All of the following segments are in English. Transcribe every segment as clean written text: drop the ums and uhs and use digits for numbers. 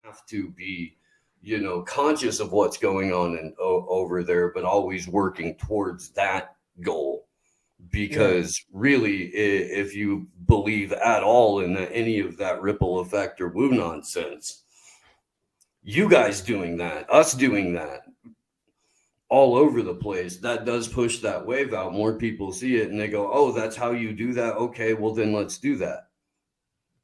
have to be, conscious of what's going on over there, but always working towards that goal. Because really, if you believe at all in any of that ripple effect or woo nonsense, you guys doing that, us doing that all over the place, that does push that wave out. More people see it and they go, oh, that's how you do that. Okay, well, then let's do that.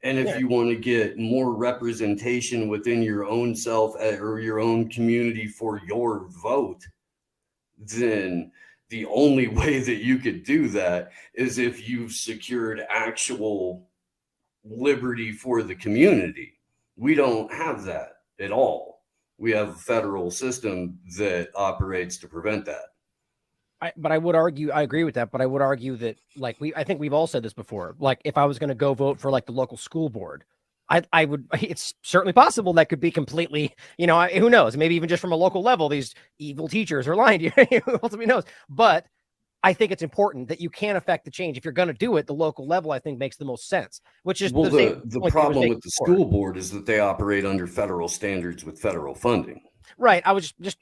And if you want to get more representation within your own self or your own community for your vote, then the only way that you could do that is if you've secured actual liberty for the community. We don't have that at all. We have a federal system that operates to prevent that. But I would argue, I agree with that, but I would argue that, like, I think we've all said this before, like, if I was going to go vote for, like, the local school board, I would, it's certainly possible that could be completely, who knows, maybe even just from a local level, these evil teachers are lying to you, who ultimately knows. But I think it's important that you can affect the change. If you're going to do it, the local level, I think, makes the most sense, which is the problem with the school board is that they operate under federal standards with federal funding. Right. I was just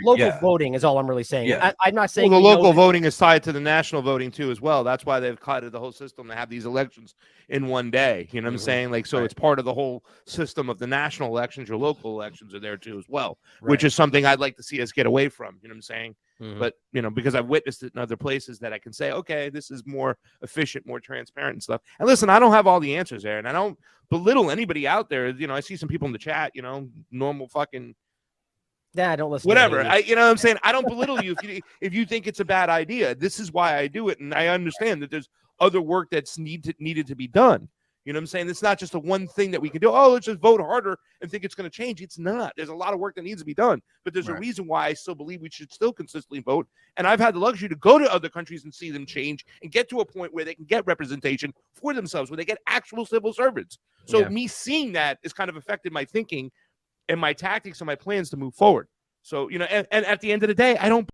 local voting is all I'm really saying. Yeah. I'm not saying the local voting is tied to the national voting too, as well. That's why they've cut the whole system to have these elections in one day. You know what I'm saying? Like, so it's part of the whole system of the national elections. Your local elections are there too, as well, which is something I'd like to see us get away from. You know what I'm saying? But, because I've witnessed it in other places that I can say, okay, this is more efficient, more transparent and stuff. And listen, I don't have all the answers there, and I don't belittle anybody out there. I see some people in the chat, normal fucking. Yeah, don't listen. Whatever. What I'm saying? I don't belittle you if you think it's a bad idea. This is why I do it. And I understand that there's other work that's needed to be done. You know what I'm saying? It's not just the one thing that we can do. Oh, let's just vote harder and think it's going to change. It's not. There's a lot of work that needs to be done. But there's a reason why I still believe we should still consistently vote. And I've had the luxury to go to other countries and see them change and get to a point where they can get representation for themselves, where they get actual civil servants. So me seeing that has kind of affected my thinking and my tactics and my plans to move forward. So, and at the end of the day, I don't